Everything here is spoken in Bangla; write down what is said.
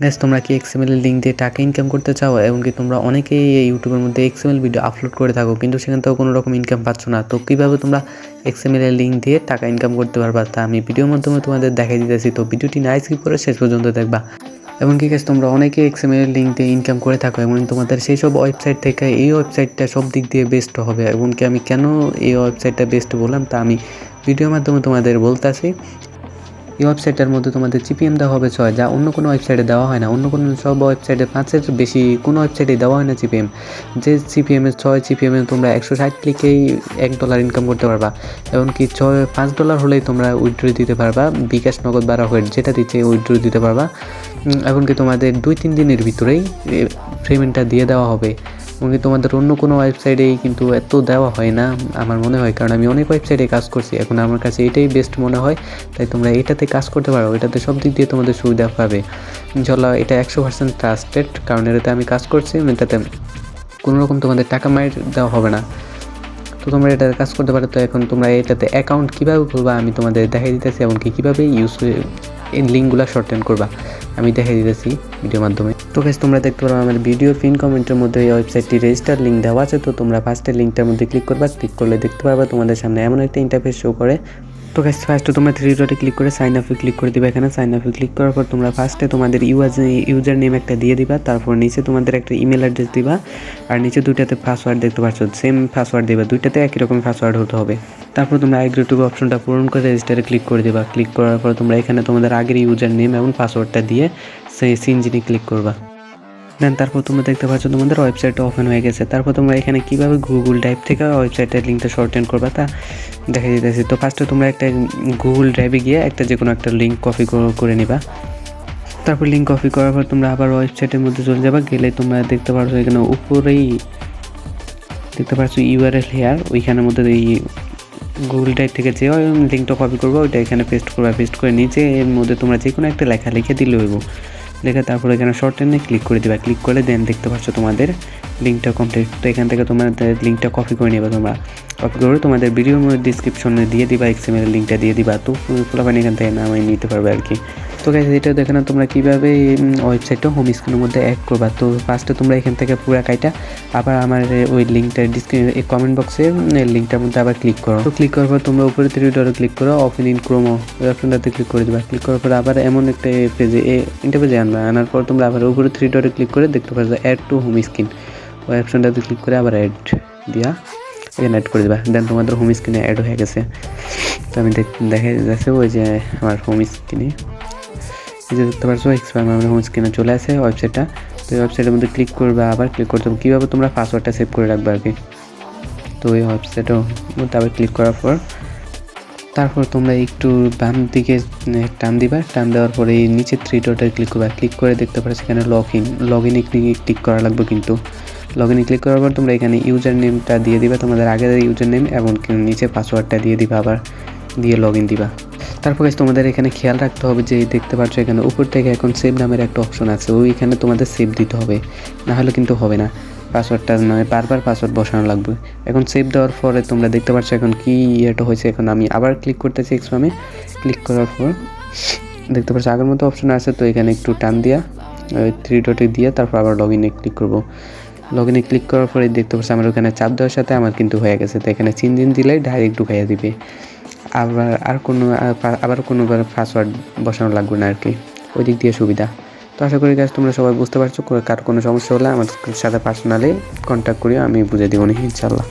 গাইস তোমরা কি এক্সএমএল এর লিঙ্ক দিয়ে টাকা ইনকাম করতে চাও এবং কি তোমরা অনেকেই ইউটিউবের মধ্যে এক্সএমএল ভিডিও আপলোড করে থাকো কিন্তু সেখান থেকেও কোনো রকম ইনকাম পাচ্ছ না, তো কীভাবে তোমরা এক্সএমএল এর লিঙ্ক দিয়ে টাকা ইনকাম করতে পারবা তা আমি ভিডিওর মাধ্যমে তোমাদের দেখাই দিতেছি। তো ভিডিওটি না স্কিপ করে শেষ পর্যন্ত দেখবা। এমনকি গাইস তোমরা অনেকেই এক্সএমএল এর লিঙ্ক দিয়ে ইনকাম করে থাকো এবং তোমাদের সেই সব ওয়েবসাইট থেকে এই ওয়েবসাইটটা সব দিক দিয়ে বেস্ট হবে। এমনকি আমি কেন এই ওয়েবসাইটটা বেস্ট বললাম তা আমি ভিডিওর মাধ্যমে তোমাদের বলতেছি। এই ওয়েবসাইটটার মধ্যে তোমাদের জিপিএম দেওয়া হবে 6, যা অন্য কোনো ওয়েবসাইটে দেওয়া হয় না। অন্য কোনো সব ওয়েবসাইটে 5-এর বেশি কোনো ওয়েবসাইটে দেওয়া হয় না জিপিএম। যে জিপিএমের 6 জিপিএমে তোমরা 160 ক্লিকেই $1 ইনকাম করতে পারবা। এমনকি $5 হলেই তোমরা উইথড্র দিতে পারবা, বিকাশ, নগদ বা রকেট যেটা দিচ্ছে উইথড্র দিতে পারবা। এমনকি তোমাদের 2-3 দিনের ভিতরেই পেমেন্টটা দিয়ে দেওয়া হবে। এমনকি তোমাদের অন্য কোনো ওয়েবসাইটেই কিন্তু এত দেওয়া হয় না আমার মনে হয়, কারণ আমি অনেক ওয়েবসাইটে কাজ করছি। এখন আমার কাছে এটাই বেস্ট মনে হয়, তাই তোমরা এটাতে কাজ করতে পারো। এটাতে সব দিক দিয়ে তোমাদের সুবিধা পাবে। ইনশাল্লাহ এটা 100% ট্রাস্টেড, কারণ এটাতে আমি কাজ করছি। এটাতে কোনো রকম তোমাদের টাকা মাইর দেওয়া হবে না, তো তোমরা এটাতে কাজ করতে পারো। তো এখন তোমরা এটাতে অ্যাকাউন্ট কীভাবে খুলবা আমি তোমাদের দেখাই দিতেছি, এমনকি কীভাবে এই লিঙ্কগুলো শর্টেন করবা আমি দেখাই দিতেছি ভিডিওর মাধ্যমে। তো গাইস তোমরা দেখতে পারো আমার ভিডিওর পিন কমেন্টের মধ্যে এই ওয়েবসাইটটি রেজিস্টার লিঙ্ক দেওয়া আছে। তো তোমরা ফার্স্টের লিঙ্কটার মধ্যে ক্লিক করবা। ক্লিক করলে দেখতে পারবা তোমাদের সামনে এমন একটা ইন্টারফেস শো করে। তো গাইস ফার্স্টে তোমরা 3 ডটে ক্লিক করে সাইন আপে ক্লিক করে দিবা। এখানে সাইন আপে ক্লিক করার পর তোমরা ফার্স্টে তোমাদের ইউজার নেম একটা দিয়ে দিবা, তারপর নিচে তোমাদের একটা ইমেল অ্যাড্রেস দিবা, আর নিচে দুইটাতে পাসওয়ার্ড দেখতে পাচ্ছ, সেম পাসওয়ার্ড দিবা, দুইটাতে একই রকম পাসওয়ার্ড হতে হবে। তারপর তোমরা এগ্রি টু অপশনটা পূরণ করে রেজিস্টারে ক্লিক করে দিবা। ক্লিক করার পর তোমরা এখানে তোমাদের আগের ইউজার নেম এবং পাসওয়ার্ডটা দিয়ে সেই সিনজিনে ক্লিক করবা। দেন তারপর তোমরা দেখতে পাচ্ছ তোমাদের ওয়েবসাইটটা ওপেন হয়ে গেছে। তারপর তোমরা এখানে কীভাবে গুগল ড্রাইভ থেকে ওয়েবসাইটের লিঙ্কটা শর্টেন করবা তা দেখা দিতেছি। তো ফার্স্টে তোমরা একটা গুগল ড্রাইভে গিয়ে একটা যে কোনো একটা লিঙ্ক কপি করে নিবা। তারপর লিঙ্ক কপি করার পর তোমরা আবার ওয়েবসাইটের মধ্যে চলে যাবা। গেলে তোমরা দেখতে পাচ্ছ এখানে উপরেই দেখতে পাচ্ছ ইউআরএল হেয়ার, ওইখানের মধ্যে এই গুগল ড্রাইভ থেকে যে লিঙ্কটা কপি করবো ওইটা এখানে পেস্ট করবা। পেস্ট করে নিচে এর মধ্যে তোমরা যে কোনো একটা লেখা লিখে দিলে হইব। লেখা তারপরে এখানে শর্টেনে ক্লিক করে দিবা। ক্লিক করলে দেন দেখতে পাচ্ছ তোমাদের লিঙ্কটা কমপ্লিট। তো এখান থেকে তোমাদের লিঙ্কটা কপি করে নেবে। তোমরা কপি করে তোমাদের ভিডিওর মধ্যে ডিসক্রিপশনে দিয়ে দিবা, এক্সএমএল লিঙ্কটা দিয়ে দিবা। তো ফুলাপানি এখান থেকে নামাই নিতে পারবে আর কি। তো গাইস এটা দেখে না তোমরা কীভাবে ওয়েবসাইটটা হোম স্ক্রিনের মধ্যে অ্যাড করবা। তো ফার্স্টে তোমরা এখান থেকে পুরো কাইটা আবার আমার ওই লিঙ্কটা কমেন্ট বক্সে লিঙ্কটার মধ্যে আবার ক্লিক করো। তো ক্লিক করার পর তোমরা উপরে 3 ডটে ক্লিক করো, ওপেন ইন ক্রোমো ওই অপশনটাতে ক্লিক করে দিবা। ক্লিক করার পর আবার এমন একটা পেজে ইন্টারপেজে আনার পর তোমরা আবার উপরে 3 ডটে ক্লিক করে দেখতে পাচ্ছ অ্যাড টু হোম স্ক্রিন, ওই অপশনটাতে ক্লিক করে আবার অ্যাড দিয়া এখানে অ্যাড করে দেবা। দেন তোমাদের হোম স্ক্রিনে অ্যাড হয়ে গেছে। তো আমি দেখা যাচ্ছে ওই যে আমার হোম স্ক্রিনে এই যে দেখতে পাচ্ছ আমার হোম স্ক্রিনে চলে আসে ওয়েবসাইটটা। তো এই ওয়েবসাইটের মধ্যে ক্লিক করবে, আবার ক্লিক করতে হবে কীভাবে তোমরা পাসওয়ার্ডটা সেভ করে রাখবে আর কি। তো ওই ওয়েবসাইটের মধ্যে আবার ক্লিক করার পর তারপর তোমরা একটু বাম দিকে টান দিবা। টান দেওয়ার পরে এই নিচে 3 ডটে ক্লিক করবা। ক্লিক করে দেখতে পাচ্ছ এখানে লগ ইনে ক্লিক করা লাগবে। কিন্তু লগ ইনে ক্লিক করার পর তোমরা এখানে ইউজার নেমটা দিয়ে দিবা, তোমাদের আগের ইউজার নেম, এবং নিচে পাসওয়ার্ডটা দিয়ে দিবা, আবার দিয়ে লগ ইন দিবা। তারপর তোমাদের এখানে খেয়াল রাখতে হবে যে দেখতে পাচ্ছ এখানে উপর থেকে এখন সেভ নামের একটা অপশন আছে, ওইখানে তোমাদের সেভ দিতে হবে, না হলে কিন্তু হবে না। পাসওয়ার্ডটা মানে বারবার পাসওয়ার্ড বসানো লাগবে। এখন সেভ দেওয়ার পরে তোমরা দেখতে পাচ্ছ এখন কি এটা হয়েছে। এখন আমি আবার ক্লিক করতেছি এক্সপামে। ক্লিক করার পর দেখতে পাচ্ছ আগের মতো অপশন আছে। তো এখানে একটু টান দিয়া 3 ডটে দিয়ে তারপর আবার লগ ইনে ক্লিক করবো। লগ ইনে ক্লিক করার পরে দেখতে পাচ্ছি আমার ওখানে চাপ দেওয়ার সাথে আমার কিন্তু হয়ে গেছে। তো এখানে চিহ্ন দিলে ডাইরেক্ট ঢুকাইয়া দিবে। আবার কোনোবার পাসওয়ার্ড বসানো লাগবে না আর কি, ওই দিক দিয়ে সুবিধা। তো আশা করি গাইস তোমরা সবাই বুঝতে পারছো। কার কোনো সমস্যা হলে আমার সাথে পার্সোনালি কন্ট্যাক্ট করিও, আমি বুঝে দিব ইনশাল্লাহ।